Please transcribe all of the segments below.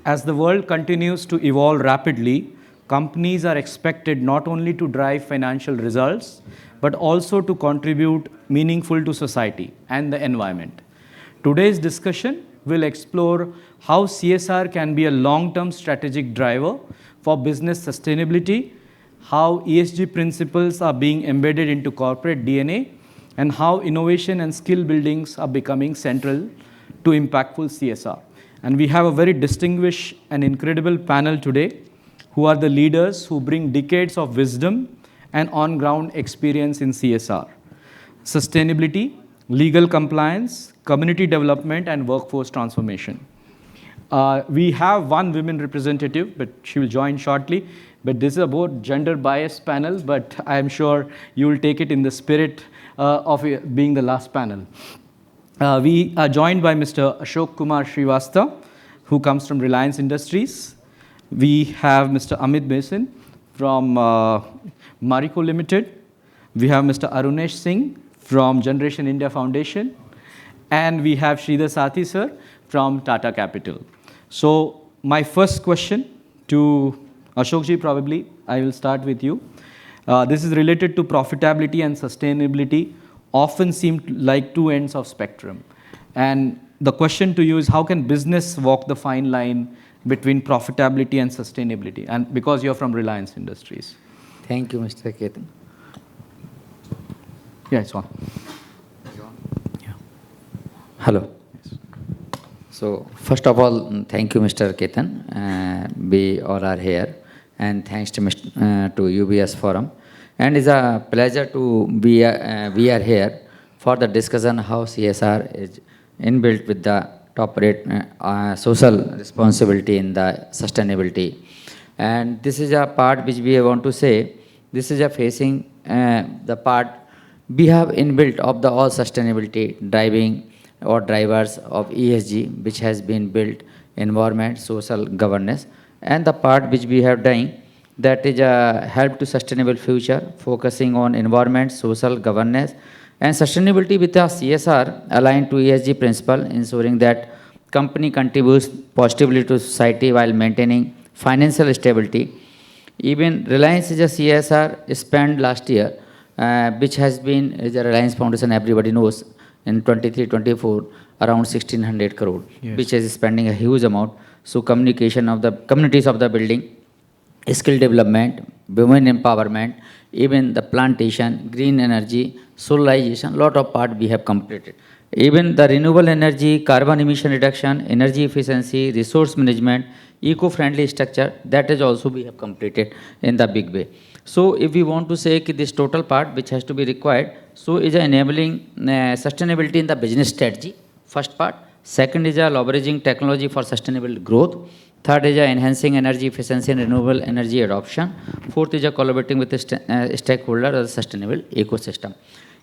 As the world continues to evolve rapidly, companies are expected not only to drive financial results, but also to contribute meaningful to society and the environment. Today's discussion will explore how CSR can be a long-term strategic driver for business sustainability, how ESG principles are being embedded into corporate DNA, and how innovation and skill buildings are becoming central to impactful CSR. And we have a very distinguished and incredible panel today who are the leaders who bring decades of wisdom and on-ground experience in CSR, sustainability, legal compliance, community development, and workforce transformation. We have one women representative, but she will join shortly. But this is a both gender-biased panel, but I am sure you will take it in the spirit of it being the last panel. We are joined by Mr. Ashok Kumar Shrivastava, who comes from Reliance Industries. We have Mr. Amit Bhasin from Marico Limited. We have Mr. Arunesh Singh from Generation India Foundation. And we have Sridhar Sarathy, sir, from Tata Capital. So my first question to Ashokji, probably, I will start with you. This is related to profitability and sustainability, often seem like two ends of spectrum. And the question to you is, how can business walk the fine line between profitability and sustainability? And because you're from Reliance Industries. Thank you, Mr. Ketan. Yeah, it's on. Yeah. Hello. Yes. So, first of all, thank you, Mr. Ketan. We all are here. And thanks to UBS Forum. And it's a pleasure to be we are here for the discussion how CSR is inbuilt with the top rate social responsibility in the sustainability. And this is a part which we want to say, this is a facing the part we have inbuilt of the all sustainability driving or drivers of ESG, which has been built environment, social governance, and the part which we have done that is a help to sustainable future, focusing on environment, social governance, and sustainability with a CSR aligned to ESG principle, ensuring that company contributes positively to society while maintaining financial stability. Even Reliance is a CSR spent last year, which has been the Reliance Foundation, everybody knows, in 23-24, around 1600 crore, yes, which is spending a huge amount. So communication of the communities of the building, skill development, women empowerment, even the plantation, green energy, solarization, lot of part we have completed. Even the renewable energy, carbon emission reduction, energy efficiency, resource management, eco-friendly structure, that is also we have completed in the big way. So if we want to say that this total part which has to be required, so is enabling sustainability in the business strategy, first part. Second is leveraging technology for sustainable growth. Third is enhancing energy efficiency and renewable energy adoption. Fourth is collaborating with the stakeholders of the sustainable ecosystem.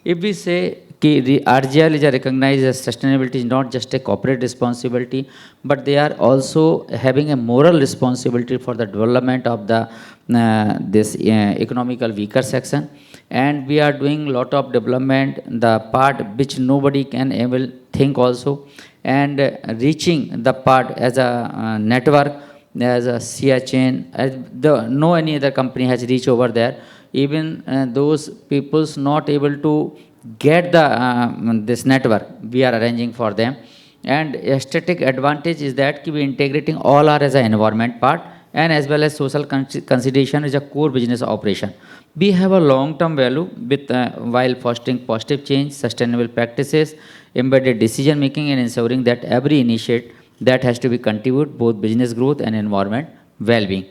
If we say that RGL is recognized as sustainability is not just a corporate responsibility, but they are also having a moral responsibility for the development of the this economical weaker section. And we are doing a lot of development, the part which nobody can able think also, and reaching the part as a network, as a SIA chain, as no any other company has reached over there. Even those people's not able to get the this network, we are arranging for them. And aesthetic advantage is that we integrating all our as an environment part, and as well as social consideration is a core business operation. We have a long-term value with while fostering positive change, sustainable practices, embedded decision making, and ensuring that every initiative that has to be contribute both business growth and environment well-being.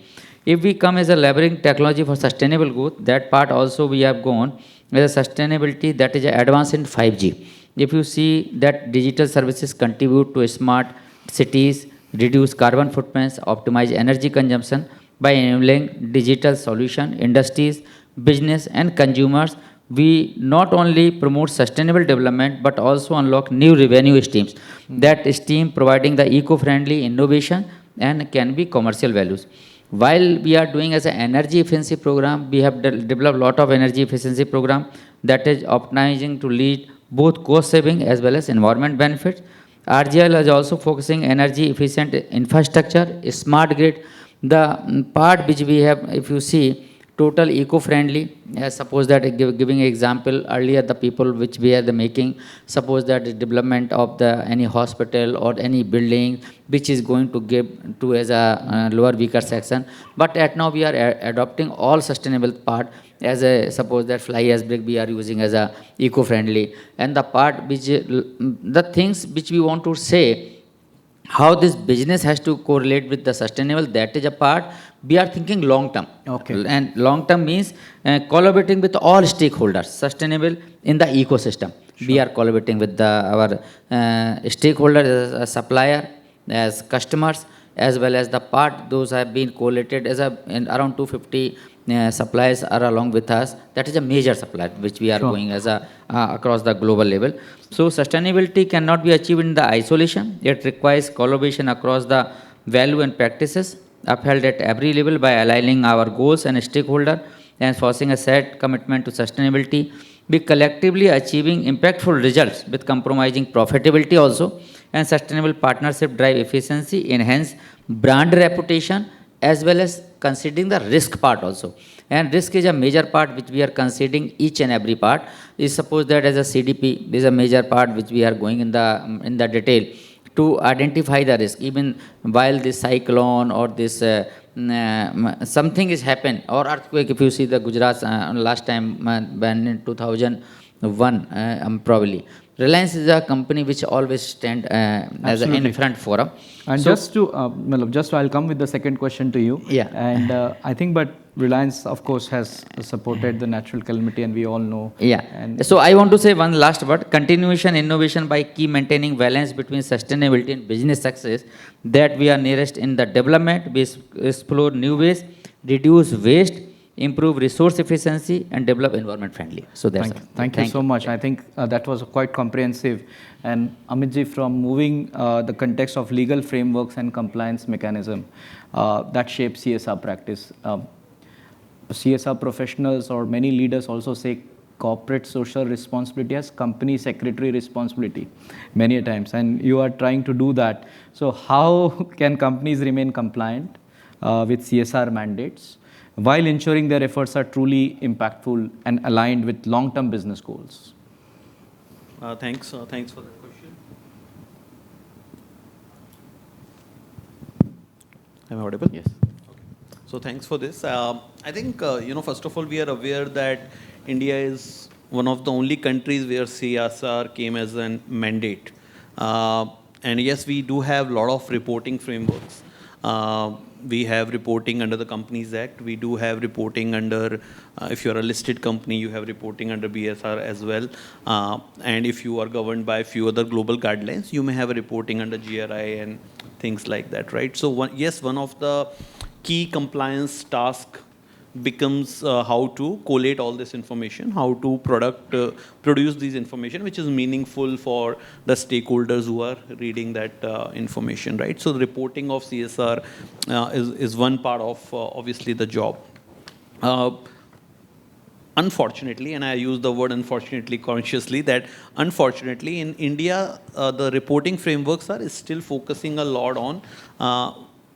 If we come as a leveraging technology for sustainable growth, that part also we have gone as a sustainability that is advanced in 5G. If you see that digital services contribute to smart cities, reduce carbon footprints, optimize energy consumption by enabling digital solution, industries, business and consumers, we not only promote sustainable development but also unlock new revenue streams. That stream providing the eco-friendly innovation and can be commercial values. While we are doing as an energy efficiency program, we have developed a lot of energy efficiency program that is optimizing to lead both cost saving as well as environment benefits. RGL is also focusing energy efficient infrastructure, smart grid. The part which we have, if you see, total eco-friendly. Suppose that giving an example earlier, the people which we are the making. Suppose that the development of the any hospital or any building which is going to give to as a lower weaker section. But at now we are adopting all sustainable part as a suppose that fly ash brick we are using as a eco-friendly, and the part which the things which we want to say how this business has to correlate with the sustainable, that is a part we are thinking long term. Okay. And long term means collaborating with all stakeholders sustainable in the ecosystem. Sure. We are collaborating with our stakeholders as a supplier, as customers, as well as the part those have been collated as in around 250 suppliers are along with us. That is a major supplier which we are Sure. going as a across the global level. So sustainability cannot be achieved in the isolation. It requires collaboration across the value and practices upheld at every level by aligning our goals and stakeholder and forcing a set commitment to sustainability. We collectively achieving impactful results with compromising profitability also, and sustainable partnership drive efficiency, enhance brand reputation, as well as considering the risk part also. And risk is a major part which we are considering each and every part. Is suppose that as a CDP, this is a major part which we are going in the detail to identify the risk. Even while this cyclone or this something is happened or earthquake, if you see the Gujarat last time when in 2001 probably. Reliance is a company which always stand as an in front forum. And So- just I'll come with the second question to you. Yeah. And I think, but Reliance, of course, has supported the natural calamity, and we all know. Yeah. And So I want to say one last word. Continuation innovation by key maintaining balance between sustainability and business success. That we are nearest in the development. We explore new ways, reduce waste, improve resource efficiency, and develop environment friendly. So that's all. Thank you so much. I think that was quite comprehensive. And Amitji, from moving the context of legal frameworks and compliance mechanism that shape CSR practice. CSR professionals or many leaders also say corporate social responsibility as company secretary responsibility many a times, and you are trying to do that. So how can companies remain compliant with CSR mandates while ensuring their efforts are truly impactful and aligned with long-term business goals? Thanks for the question. Am I audible? Yes. So thanks for this. I think, first of all, we are aware that India is one of the only countries where CSR came as a mandate. And yes, we do have a lot of reporting frameworks. We have reporting under the Companies Act. We do have reporting under, if you're a listed company, you have reporting under BSR as well. And if you are governed by a few other global guidelines, you may have a reporting under GRI and things like that, right? So one of the key compliance task becomes how to collate all this information, how to produce these information, which is meaningful for the stakeholders who are reading that information, right? So the reporting of CSR is one part of obviously the job. Unfortunately, and I use the word unfortunately consciously, that unfortunately in India, the reporting frameworks are still focusing a lot on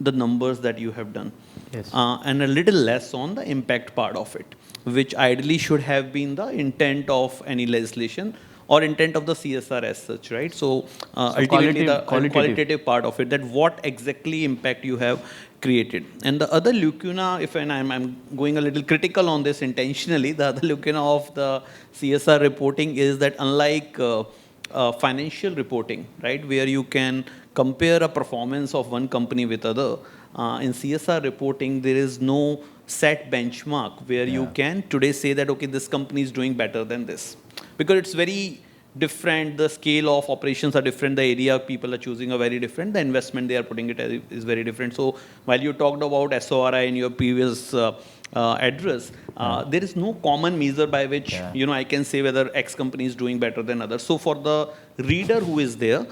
the numbers that you have done. Yes. And a little less on the impact part of it, which ideally should have been the intent of any legislation or intent of the CSR as such, right? So ultimately the qualitative part of it, that what exactly impact you have created. And the other lacuna, I'm going a little critical on this intentionally, the other lacuna of the CSR reporting is that unlike financial reporting, right, where you can compare a performance of one company with other, in CSR reporting, there is no set benchmark where you can today say that, okay, this company is doing better than this. Because it's very different, the scale of operations are different, the area people are choosing are very different, the investment they are putting it is very different. So while you talked about SORI in your previous address, there is no common measure by which I can say whether X company is doing better than others. So for the reader who is there,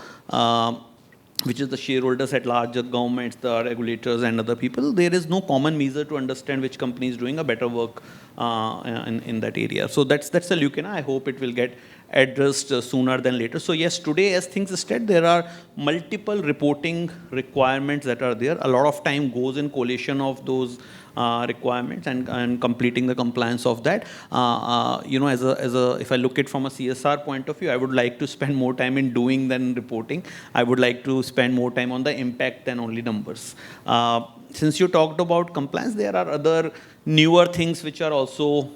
which is the shareholders at large, the governments, the regulators and other people, there is no common measure to understand which company is doing a better work in that area. So that's a lacuna. I hope it will get addressed sooner than later. So yes, today as things stand, there are multiple reporting requirements that are there. A lot of time goes in collation of those requirements and completing the compliance of that. If I look at from a CSR point of view, I would like to spend more time in doing than reporting. I would like to spend more time on the impact than only numbers. Since you talked about compliance, there are other newer things which are also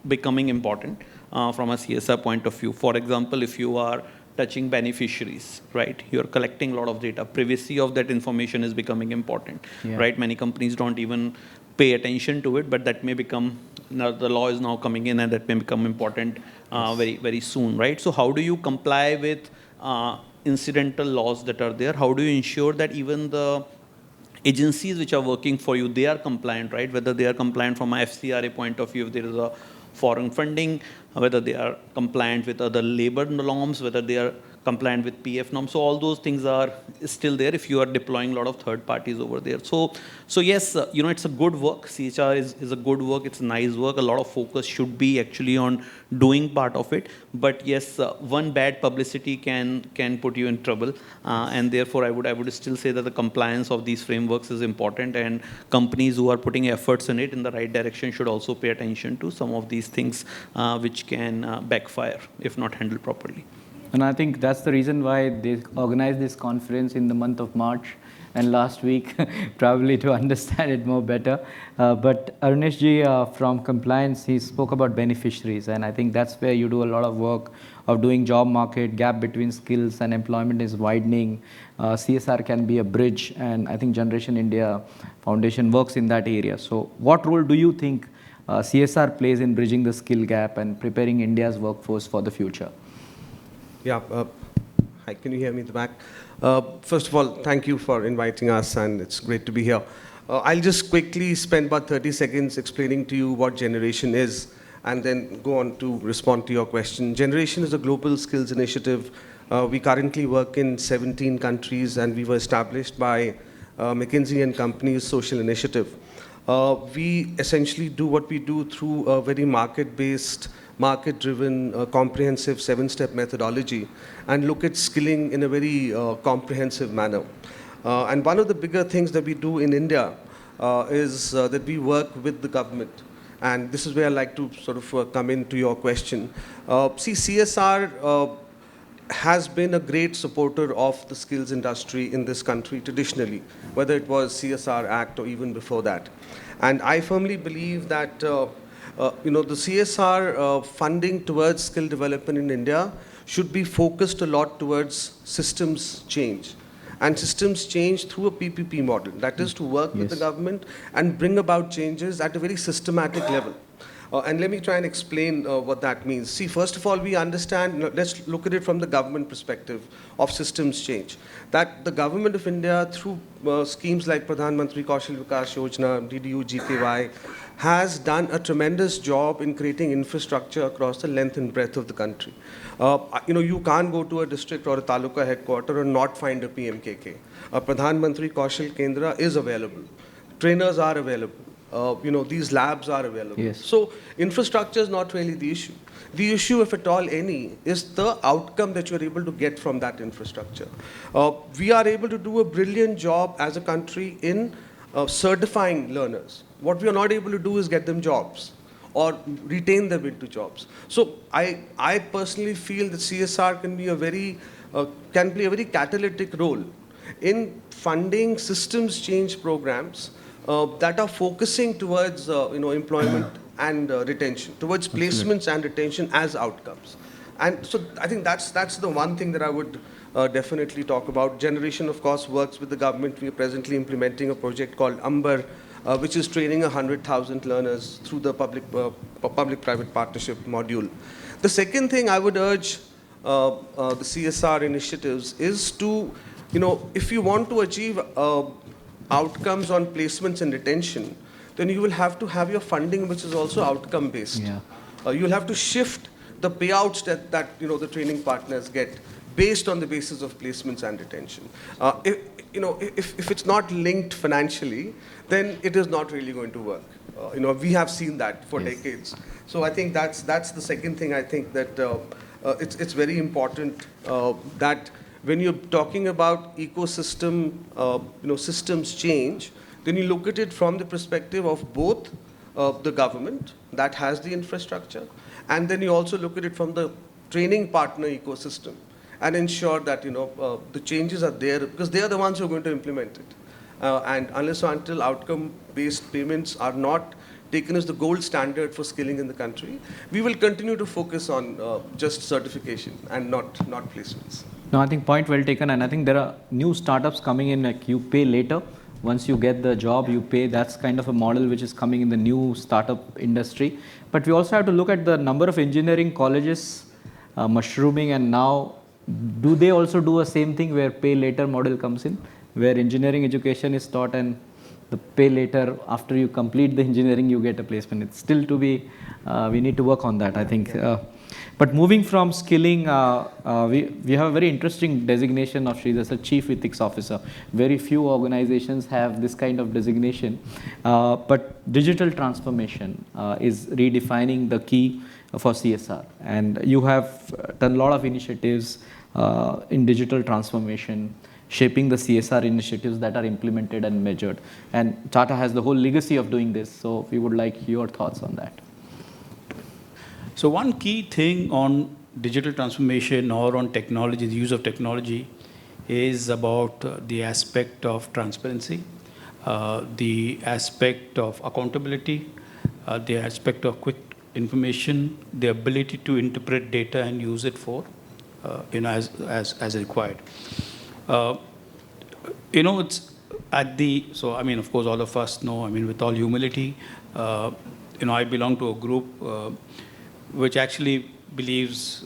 becoming important from a CSR point of view. For example, if you are touching beneficiaries, right? You're collecting a lot of data. Privacy of that information is becoming important, right? Many companies don't even pay attention to it, but that may become, now the law is now coming in and that may become important very, very soon, right? So how do you comply with incidental laws that are there? How do you ensure that even the agencies which are working for you, they are compliant, right? Whether they are compliant from a FCRA point of view, if there is a foreign funding, whether they are compliant with other labor norms, whether they are compliant with PF norms. So all those things are still there if you are deploying a lot of third parties over there. So yes, it's a good work. CHR is a good work. It's nice work. A lot of focus should be actually on doing part of it. But yes, one bad publicity can put you in trouble. And therefore, I would still say that the compliance of these frameworks is important, and companies who are putting efforts in it in the right direction should also pay attention to some of these things which can backfire if not handled properly. And I think that's the reason why they organized this conference in the month of March and last week, probably to understand it more better. But Arunesh ji from compliance, he spoke about beneficiaries. And I think that's where you do a lot of work of doing job market, gap between skills and employment is widening. CSR can be a bridge. And I think Generation India Foundation works in that area. So what role do you think CSR plays in bridging the skill gap and preparing India's workforce for the future? Yeah, hi, can you hear me at the back? First of all, thank you for inviting us, and it's great to be here. I'll just quickly spend about 30 seconds explaining to you what Generation is, and then go on to respond to your question. Generation is a global skills initiative. We currently work in 17 countries, and we were established by McKinsey & Company's social initiative. We essentially do what we do through a very market-based, market-driven, comprehensive 7-step methodology, and look at skilling in a very comprehensive manner. And one of the bigger things that we do in India is that we work with the government. And this is where I'd like to sort of come into your question. See, CSR has been a great supporter of the skills industry in this country traditionally, whether it was CSR Act or even before that. And I firmly believe that the CSR funding towards skill development in India should be focused a lot towards systems change. And systems change through a PPP model. That is to work with the government and bring about changes at a very systematic level. And let me try and explain what that means. See, first of all, we understand, let's look at it from the government perspective of systems change. That the government of India, through schemes like Pradhan Mantri Kaushal Vikas Yojana, DDU, GKY, has done a tremendous job in creating infrastructure across the length and breadth of the country. You can't go to a district or a taluka headquarter and not find a PMKK. A Pradhan Mantri Kaushal Kendra is available. Trainers are available. These labs are available. Yes. So infrastructure is not really the issue. The issue, if at all any, is the outcome that you're able to get from that infrastructure. We are able to do a brilliant job as a country in certifying learners. What we are not able to do is get them jobs or retain them into jobs. So I personally feel that CSR can be can play a very catalytic role in funding systems change programs that are focusing towards employment and retention, towards placements and retention as outcomes. And so I think that's the one thing that I would definitely talk about. Generation, of course, works with the government. We are presently implementing a project called Amber, which is training 100,000 learners through the public-private partnership module. The second thing I would urge the CSR initiatives is to, if you want to achieve outcomes on placements and retention, then you will have to have your funding which is also outcome based. Yeah. You'll have to shift the payouts that the training partners get based on the basis of placements and retention. If it's not linked financially, then it is not really going to work. We have seen that for decades. So I think that's the second thing. I think that it's very important that when you're talking about ecosystem, systems change, then you look at it from the perspective of both the government that has the infrastructure, and then you also look at it from the training partner ecosystem and ensure that the changes are there because they are the ones who are going to implement it. And unless or until outcome-based payments are not taken as the gold standard for skilling in the country, we will continue to focus on just certification and not placements. No, I think point well taken, and I think there are new startups coming in, like you pay later. Once you get the job, you pay. That's kind of a model which is coming in the new startup industry. But we also have to look at the number of engineering colleges mushrooming, and now do they also do a same thing where pay later model comes in, where engineering education is taught and the pay later, after you complete the engineering, you get a placement. It's still to be, we need to work on that, I think. But moving from skilling, we have a very interesting designation of Sridhar, a Chief Ethics Officer. Very few organizations have this kind of designation. But digital transformation is redefining the key for CSR. And you have done a lot of initiatives in digital transformation, shaping the CSR initiatives that are implemented and measured. And Tata has the whole legacy of doing this. So we would like your thoughts on that. So one key thing on digital transformation or on technology, the use of technology, is about the aspect of transparency, the aspect of accountability, the aspect of quick information, the ability to interpret data and use it for, as required. It's at the, so I mean, of course, all of us know, I mean, with all humility, I belong to a group which actually believes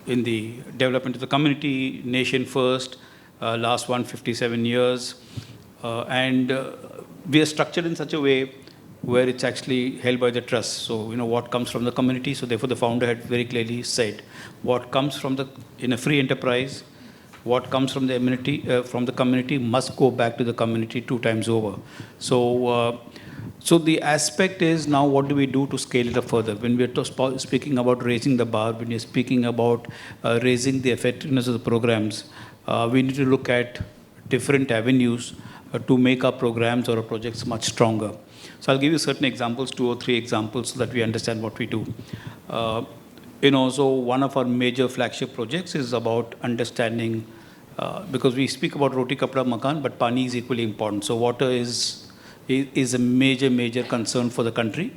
in the development of the community, nation first, last 157 years. And we are structured in such a way where it's actually held by the trust. So, what comes from the community. So therefore, the founder had very clearly said, what comes from in a free enterprise, what comes from the community must go back to the community 2 times over. So the aspect is now what do we do to scale it up further? When we're speaking about raising the bar, when we're speaking about raising the effectiveness of the programs, we need to look at different avenues to make our programs or our projects much stronger. So I'll give you certain examples, 2 or 3 examples, so that we understand what we do. So one of our major flagship projects is about understanding, because we speak about roti, kapda, makan, but pani is equally important. So water is a major concern for the country.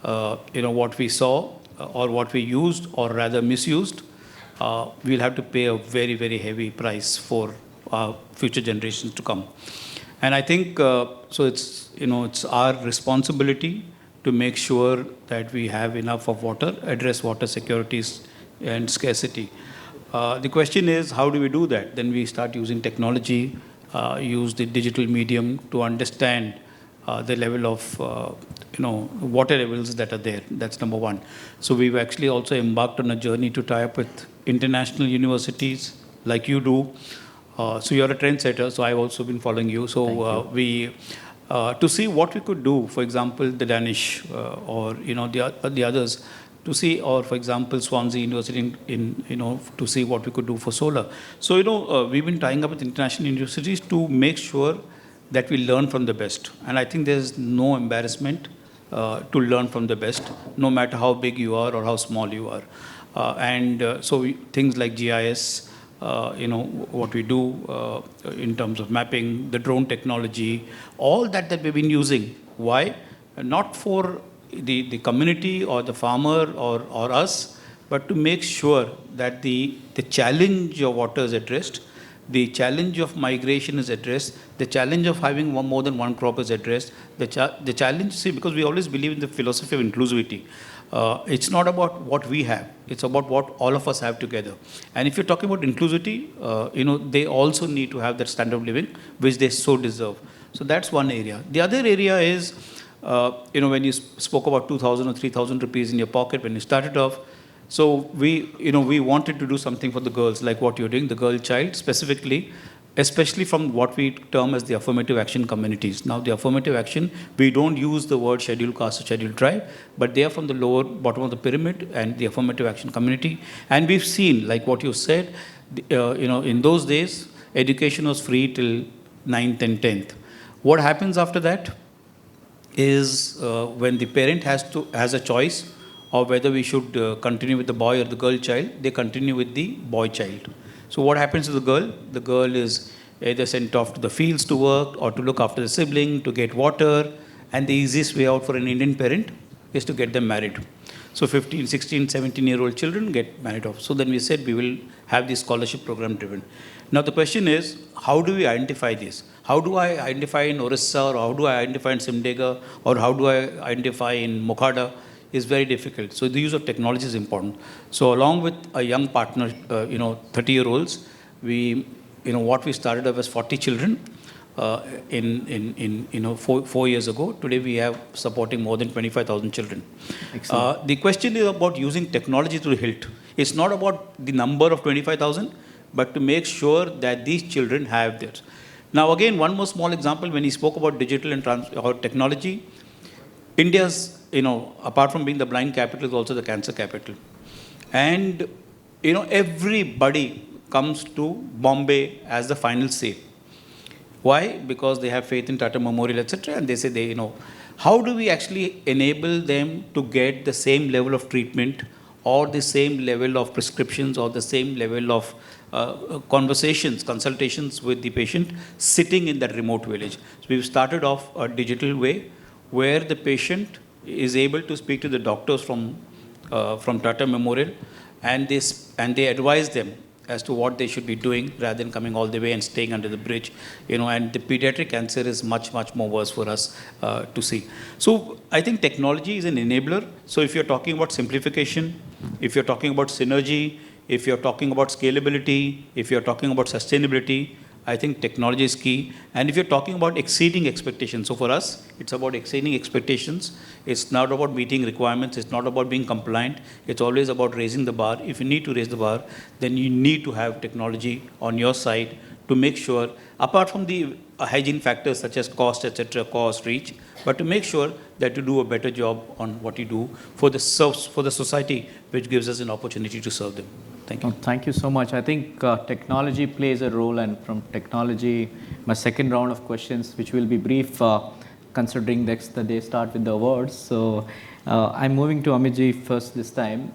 What we saw or what we used or rather misused, we'll have to pay a very heavy price for future generations to come. And I think, so it's our responsibility to make sure that we have enough of water, address water securities and scarcity. The question is, how do we do that? Then we start using technology, use the digital medium to understand the level of water levels that are there. That's number one. So we've actually also embarked on a journey to tie up with international universities like you do. So you're a trendsetter, so I've also been following you. So to see what we could do, for example, the Danish or the others, to see, or for example, Swansea University to see what we could do for solar. So we've been tying up with international universities to make sure that we learn from the best. And I think there's no embarrassment to learn from the best, no matter how big you are or how small you are. So things like GIS, what we do in terms of mapping, the drone technology, all that we've been using. Why? Not for the community or the farmer or us, but to make sure that the challenge of water is addressed, the challenge of migration is addressed, the challenge of having more than one crop is addressed, the challenge, see, because we always believe in the philosophy of inclusivity. It's not about what we have, it's about what all of us have together. And if you're talking about inclusivity, they also need to have that standard of living, which they so deserve. So that's one area. The other area is, when you spoke about 2,000 or 3,000 rupees in your pocket when you started off, so we wanted to do something for the girls, like what you're doing, the girl child specifically. especially from what we term as the affirmative action communities. Now, the affirmative action, we don't use the word scheduled caste or scheduled tribe, but they are from the lower bottom of the pyramid and the affirmative action community. And we've seen, like what you said, in those days, education was free till 9th and 10th. What happens after that is when the parent has a choice of whether we should continue with the boy or the girl child, they continue with the boy child. So what happens to the girl? The girl is either sent off to the fields to work or to look after the sibling, to get water, and the easiest way out for an Indian parent is to get them married. So 15, 16, 17-year-old children get married off. So then we said we will have this scholarship program driven. Now the question is, how do we identify this? How do I identify in Orissa, or how do I identify in Simdega, or how do I identify in Mokhada? Is very difficult. So the use of technology is important. So along with a young partner, 30-year-olds, what we started off as 40 children four years ago. Today we have supporting more than 25,000 children. The question is about using technology to the hilt. It's not about the number of 25,000, but to make sure that these children have this. Now again, one more small example. When he spoke about digital and technology, India's, apart from being the blind capital, is also the cancer capital. And, everybody comes to Bombay as the final say. Why? Because they have faith in Tata Memorial, etc. And they say, how do we actually enable them to get the same level of treatment or the same level of prescriptions or the same level of consultations with the patient sitting in that remote village? So we've started off a digital way where the patient is able to speak to the doctors from Tata Memorial, and they advise them as to what they should be doing rather than coming all the way and staying under the bridge. And the pediatric cancer is much, much more worse for us to see. So I think technology is an enabler. So if you're talking about simplification, if you're talking about synergy, if you're talking about scalability, if you're talking about sustainability, I think technology is key. And if you're talking about exceeding expectations, so for us, it's about exceeding expectations. It's not about meeting requirements. It's not about being compliant. It's always about raising the bar. If you need to raise the bar, then you need to have technology on your side to make sure, apart from the hygiene factors such as cost, etc., cost, reach, but to make sure that you do a better job on what you do for the society, which gives us an opportunity to serve them. Thank you. Thank you so much. I think technology plays a role, and from technology, my second round of questions, which will be brief, considering that they start with the awards. So I'm moving to Amitji first this time.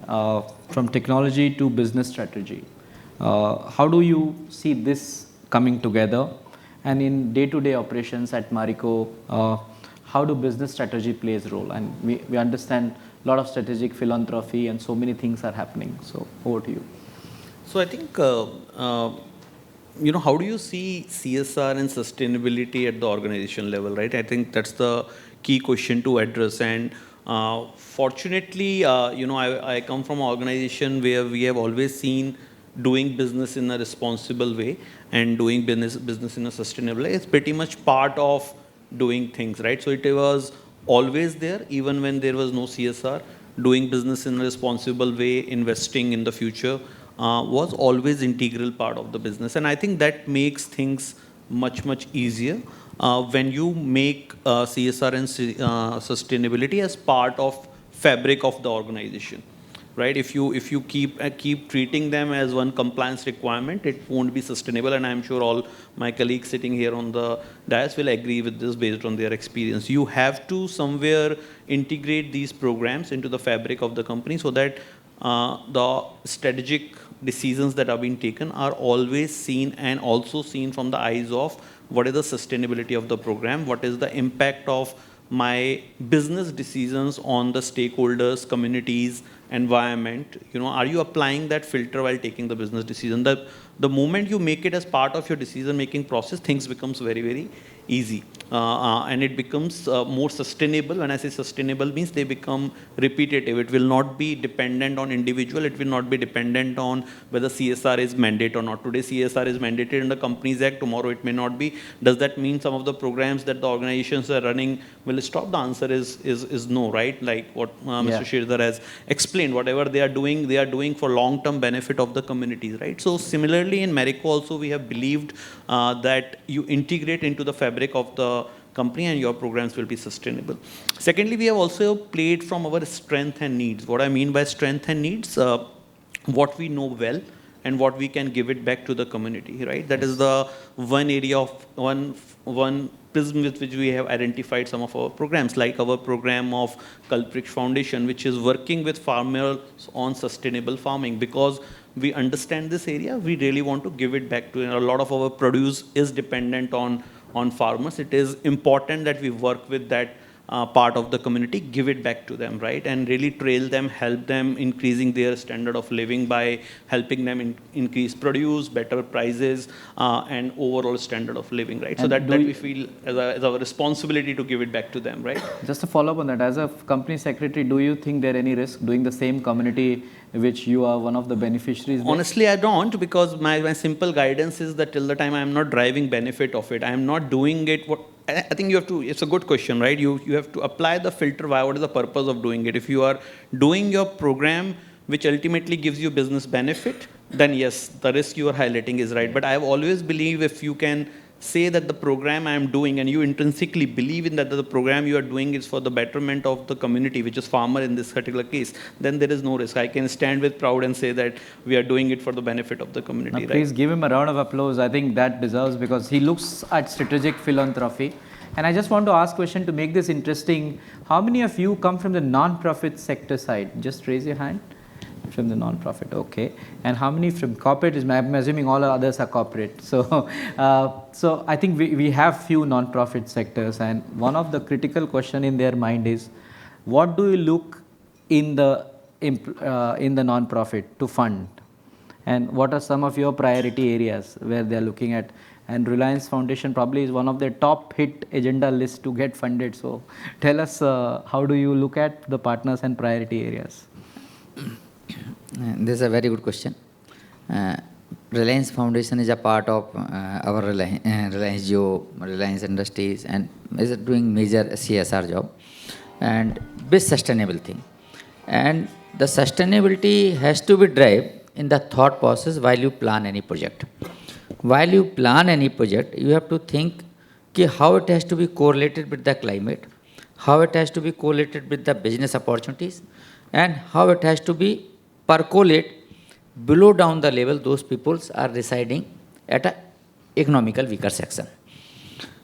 From technology to business strategy, how do you see this coming together? And in day-to-day operations at Marico, how do business strategy plays a role? And we understand a lot of strategic philanthropy and so many things are happening. So over to you. So I think, how do you see CSR and sustainability at the organization level, right? I think that's the key question to address. And fortunately, I come from an organization where we have always seen doing business in a responsible way and doing business in a sustainable way. It's pretty much part of doing things, right? So it was always there, even when there was no CSR. Doing business in a responsible way, investing in the future, was always integral part of the business. And I think that makes things much, much easier when you make CSR and sustainability as part of fabric of the organization, right? If you keep treating them as one compliance requirement, it won't be sustainable. And I'm sure all my colleagues sitting here on the dais will agree with this based on their experience. You have to somewhere integrate these programs into the fabric of the company so that the strategic decisions that are being taken are always seen and also seen from the eyes of what is the sustainability of the program, what is the impact of my business decisions on the stakeholders, communities, environment. Are you applying that filter while taking the business decision? The moment you make it as part of your decision-making process, things becomes very, very easy. and it becomes more sustainable. When I say sustainable, means they become repetitive. It will not be dependent on individual. It will not be dependent on whether CSR is mandate or not. Today CSR is mandated in the Companies Act. Tomorrow it may not be. Does that mean some of the programs that the organizations are running will stop? The answer is no, right? Like what Mr. Sridhar has explained. Whatever they are doing for long-term benefit of the communities, right? So similarly in Marico also we have believed that you integrate into the fabric of the company and your programs will be sustainable. Secondly, we have also played from our strength and needs. What I mean by strength and needs, what we know well and what we can give it back to the community, right? That is the one area of one prism with which we have identified some of our programs, like our program of Kalpriksh Foundation, which is working with farmers on sustainable farming. Because we understand this area, we really want to give it back to, a lot of our produce is dependent on farmers. It is important that we work with that part of the community, give it back to them, right? And really trail them, help them increasing their standard of living by helping them increase produce, better prices, and overall standard of living, right? So that we feel as our responsibility to give it back to them, right? Just to follow up on that, as a company secretary, do you think there any risk doing the same community which you are one of the beneficiaries? Honestly, I don't, because my simple guidance is that till the time I am not driving benefit of it, I am not doing it. I think you have to, it's a good question, right? You have to apply the filter. Why? What is the purpose of doing it? If you are doing your program which ultimately gives you business benefit, then yes, the risk you are highlighting is right. But I have always believed if you can say that the program I am doing and you intrinsically believe in that the program you are doing is for the betterment of the community, which is farmer in this particular case, then there is no risk. I can stand with proud and say that we are doing it for the benefit of the community. Now, please give him a round of applause. I think that deserves, because he looks at strategic philanthropy. And I just want to ask a question to make this interesting. How many of you come from the non-profit sector side? Just raise your hand. From the non-profit, okay. And how many from corporate? I'm assuming all others are corporate. So, so I think we have few non-profit sectors, and one of the critical question in their mind is, what do you look in the non-profit to fund, and what are some of your priority areas where they are looking at? And Reliance Foundation probably is one of their top hit agenda list to get funded. So, tell us how do you look at the partners and priority areas? This is a very good question. Reliance Foundation is a part of our Reliance Jio, Reliance Industries, and is doing major CSR job and big sustainable thing. And the sustainability has to be driven in the thought process while you plan any project. While you plan any project, you have to think how it has to be correlated with the climate, how it has to be correlated with the business opportunities, and how it has to be percolate below down the level those peoples are residing at a economical weaker section.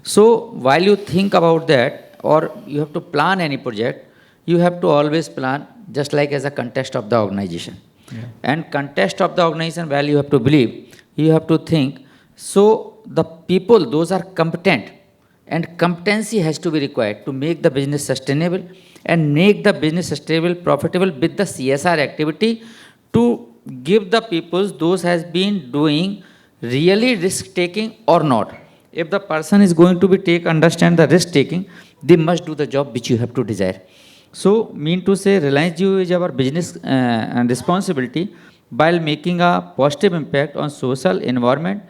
So while you think about that, or you have to plan any project, you have to always plan just like as a context of the organization. Yeah. And context of the organization, while you have to believe, you have to think, so the people, those are competent, and competency has to be required to make the business sustainable and make the business sustainable, profitable with the CSR activity to give the peoples those has been doing really risk taking or not. If the person is going to understand the risk taking, they must do the job which you have to desire. So, mean to say, Reliance Jio is our business and responsibility while making a positive impact on social environment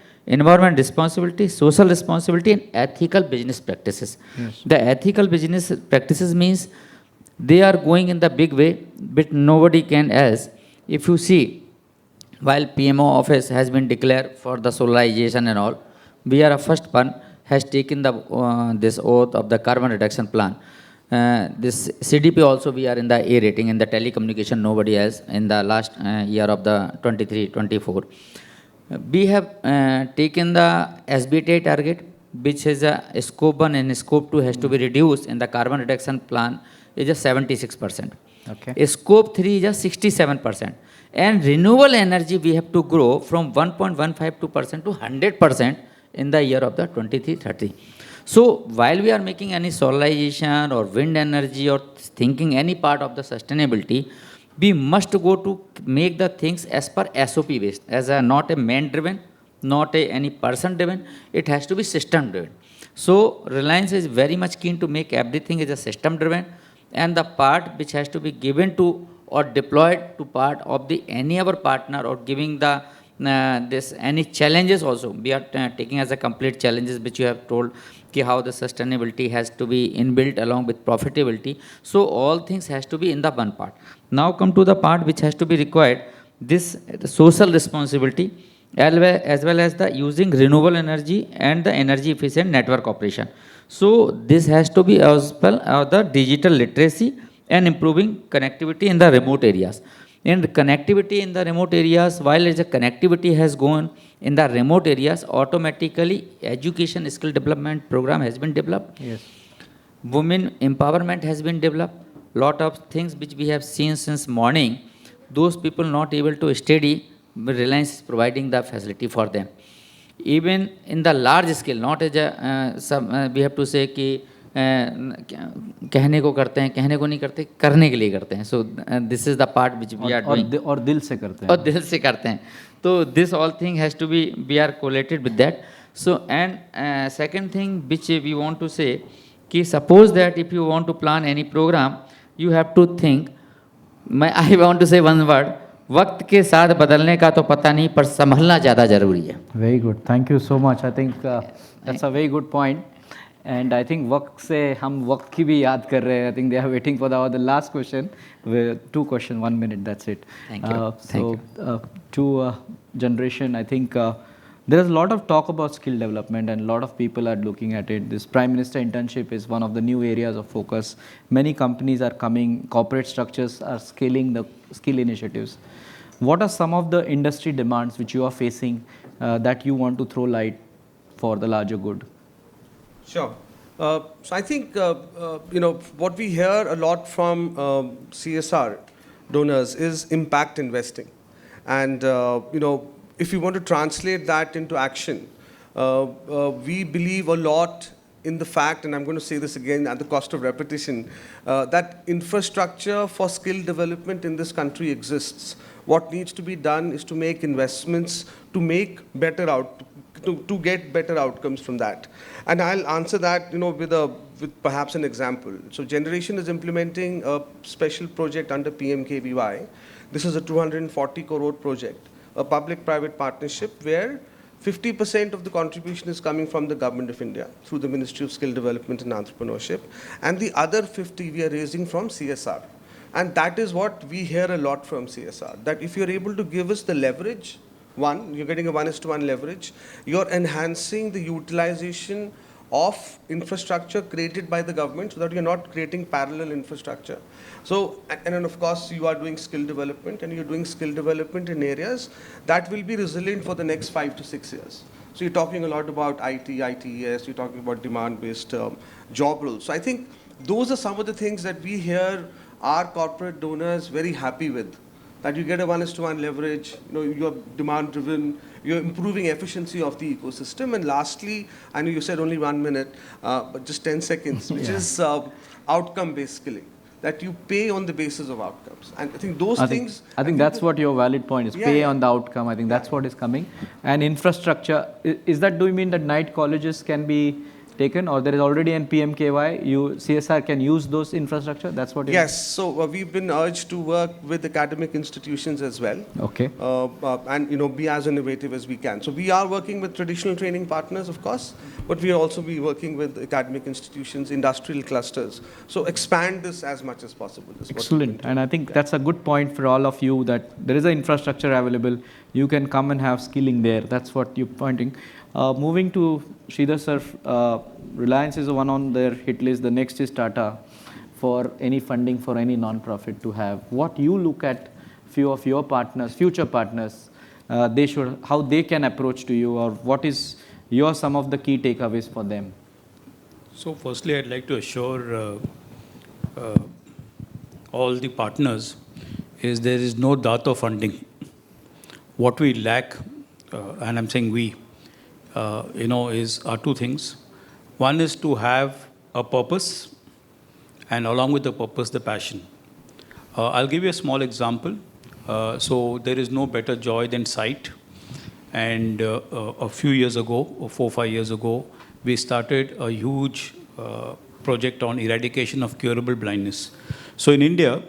responsibility, social responsibility, and ethical business practices. Yes. The ethical business practices means they are going in the big way, but nobody can else. If you see, while PMO office has been declared for the solarization and all, we are a first one has taken the this oath of the carbon reduction plan. This CDP also we are in the A rating. In the telecommunication, nobody else in the last year of the 23-24. We have taken the SBT target, which is a scope 1 and scope 2 has to be reduced in the carbon reduction plan is a 76%. Okay. Scope 3 is a 67%. And renewable energy we have to grow from 1.152% to 100% in the year of the 23-30. So while we are making any solarization or wind energy or thinking any part of the sustainability, we must go to make the things as per SOP based, as a not a man driven, not any person driven, it has to be system driven. So Reliance is very much keen to make everything is a system driven, and the part which has to be given to or deployed to part of the any other partner or giving the this any challenges also we are taking as a complete challenges which you have told ki how the sustainability has to be inbuilt along with profitability. So all things has to be in the one part. Now come to the part which has to be required, this the social responsibility as well as the using renewable energy and the energy efficient network operation. So this has to be as well the digital literacy and improving connectivity in the remote areas. And connectivity in the remote areas, while as a connectivity has gone in the remote areas, automatically education skill development program has been developed. Yes. Women empowerment has been developed. Lot of things which we have seen since morning, those people not able to study, Reliance is providing the facility for them. Even in the large scale, not as a we have to say कि कहने को करते हैं, कहने को नहीं करते, करने के लिए करते हैं. So this is the part which we are doing. और दिल से करते हैं. और दिल से करते हैं. So this all thing has to be, we are collated with that. So and second thing which we want to say, कि suppose that if you want to plan any program, you have to think, I want to say one word, वक्त के साथ बदलने का तो पता नहीं पर संभलना ज़्यादा ज़रूरी है. Very good. Thank you so much. I think that's a very good point. And I think वक्त से हम वक्त की भी याद कर रहे हैं. I think they are waiting for the last question. 2 questions, 1 minute. That's it. Thank you. So to generation, I think there is a lot of talk about skill development, and a lot of people are looking at it. This Prime Minister internship is one of the new areas of focus. Many companies are coming. Corporate structures are scaling the skill initiatives. What are some of the industry demands which you are facing that you want to throw light for the larger good? Sure. So I think, what we hear a lot from CSR donors is impact investing. And, if you want to translate that into action, we believe a lot in the fact, and I'm going to say this again at the cost of repetition, that infrastructure for skill development in this country exists. What needs to be done is to make investments to make better to get better outcomes from that. And I'll answer that, with perhaps an example. So Generation is implementing a special project under PMKVY. This is a 240 crore project, a public-private partnership where 50% of the contribution is coming from the Government of India through the Ministry of Skill Development and Entrepreneurship, and the other 50 we are raising from CSR. And that is what we hear a lot from CSR, that if you're able to give us the leverage, you're getting a 1:1 leverage, you're enhancing the utilization of infrastructure created by the government so that you're not creating parallel infrastructure. So, and then of course you are doing skill development, and you're doing skill development in areas that will be resilient for the next 5 to 6 years. So you're talking a lot about IT, ITES, you're talking about demand-based job roles. So I think those are some of the things that we hear our corporate donors very happy with, that you get a 1:1 leverage, you're demand driven, you're improving efficiency of the ecosystem. And lastly, I know you said only 1 minute, but just 10 seconds, which is outcome-based skilling, that you pay on the basis of outcomes. And I think those things... I think that's what your valid point is, pay on the outcome. I think that's what is coming. And infrastructure, do you mean that night colleges can be taken, or there is already an PMKY, CSR can use those infrastructure? That's what it is? Yes, so we've been urged to work with academic institutions as well. Okay. And be as innovative as we can. So we are working with traditional training partners, of course, but we will also be working with academic institutions, industrial clusters. So expand this as much as possible. Excellent. And I think that's a good point for all of you, that there is an infrastructure available. You can come and have skilling there. That's what you're pointing. Moving to Sridhar sir, Reliance is the one on their hit list. The next is Tata for any funding for any non-profit to have. What you look at few of your partners, future partners, how they can approach to you, or what is some of the key takeaways for them? So firstly, I'd like to assure all the partners is there is no Tata funding. What we lack, and I'm saying we, are 2 things. One is to have a purpose, and along with the purpose, the passion. I'll give you a small example. So there is no better joy than sight. And a few years ago, or 4 or 5 years ago, we started a huge project on eradication of curable blindness. So in India,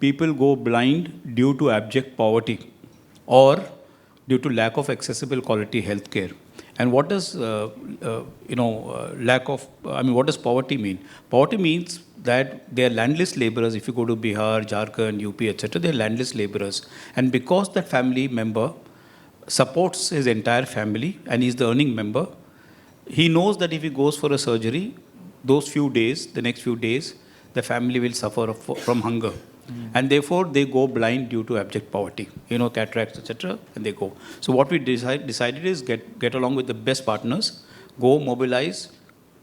people go blind due to abject poverty or due to lack of accessible quality healthcare. And what does, what does poverty mean? Poverty means that they are landless laborers. If you go to Bihar, Jharkhand, UP, etc., they are landless laborers. And because that family member supports his entire family and is the earning member, he knows that if he goes for a surgery, those few days, the next few days, the family will suffer from hunger. And therefore, they go blind due to abject poverty, cataracts, etc., and they go. So what we decided is get along with the best partners, go mobilize,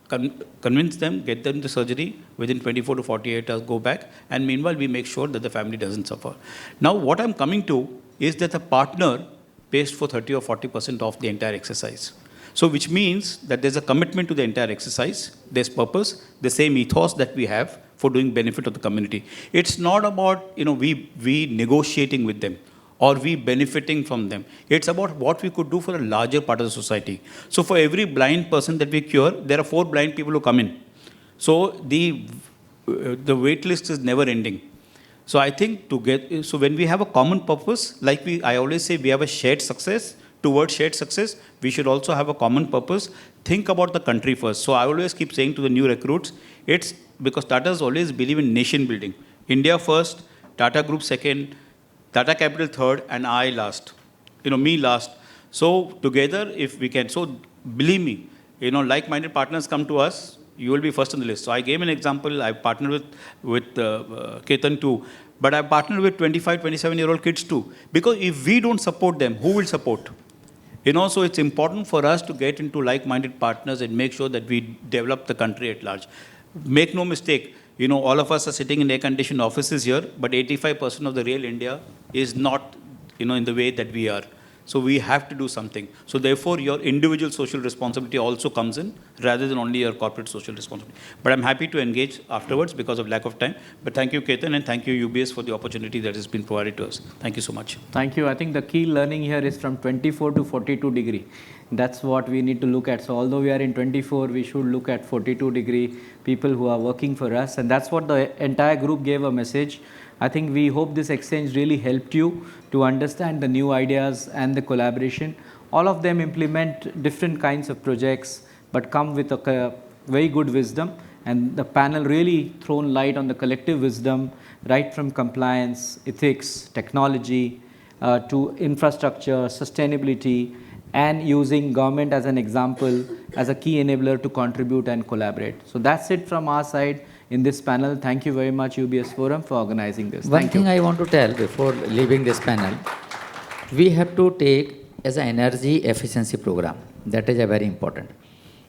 convince them, get them the surgery, within 24 to 48 hours, go back, and meanwhile, we make sure that the family doesn't suffer. Now, what I'm coming to is that the partner pays for 30 or 40% of the entire exercise. So which means that there's a commitment to the entire exercise, there's purpose, the same ethos that we have for doing benefit of the community. It's not about, we negotiating with them or we benefiting from them. It's about what we could do for a larger part of the society. So for every blind person that we cure, there are 4 blind people who come in. So the wait list is never ending. So I think so when we have a common purpose, like I always say, we have a shared success. Towards shared success, we should also have a common purpose. Think about the country first. So I always keep saying to the new recruits, it's because Tatas always believe in nation building. India first, Tata Group second, Tata Capital third, and I last. Me last. So together, if we can, so believe me, like-minded partners come to us, you will be first on the list. So I gave an example. I partnered with Ketan too, but I partnered with 25, 27-year-old kids too. Because if we don't support them, who will support? So it's important for us to get into like-minded partners and make sure that we develop the country at large. Make no mistake, all of us are sitting in air-conditioned offices here, but 85% of the real India is not, in the way that we are. So we have to do something. So therefore, your individual social responsibility also comes in, rather than only your corporate social responsibility. But I'm happy to engage afterwards because of lack of time. But thank you, Ketan, and thank you, UBS, for the opportunity that has been provided to us. Thank you so much. Thank you. I think the key learning here is from 24 to 42 degree. That's what we need to look at. So although we are in 24, we should look at 42 degree people who are working for us. And that's what the entire group gave a message. I think we hope this exchange really helped you to understand the new ideas and the collaboration. All of them implement different kinds of projects, but come with a very good wisdom. And the panel really thrown light on the collective wisdom, right from compliance, ethics, technology, to infrastructure, sustainability, and using government as an example, as a key enabler to contribute and collaborate. So that's it from our side in this panel. Thank you very much, UBS Forum, for organizing this. One thing I want to tell before leaving this panel, we have to take as an energy efficiency program. That is a very important.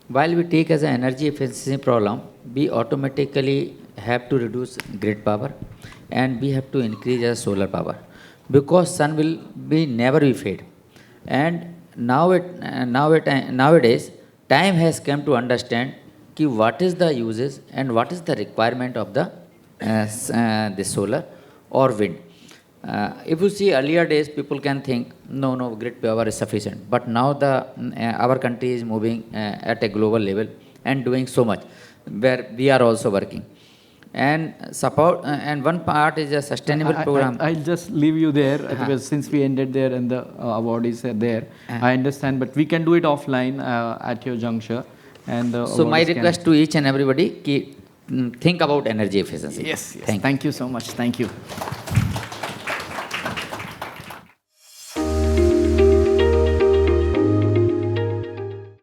While we take as an energy efficiency program, we automatically have to reduce grid power and we have to increase our solar power, because sun will never be fade. And nowadays, time has come to understand what is the uses and what is the requirement of the solar or wind. If you see earlier days, people can think, no, grid power is sufficient. But now our country is moving at a global level and doing so much, where we are also working. And support, and one part is a sustainable program. I'll just leave you there, because since we ended there and the awardees are there, I understand, but we can do it offline at your juncture. And so my request to each and everybody, think about energy efficiency. Yes. Thank you so much. Thank you.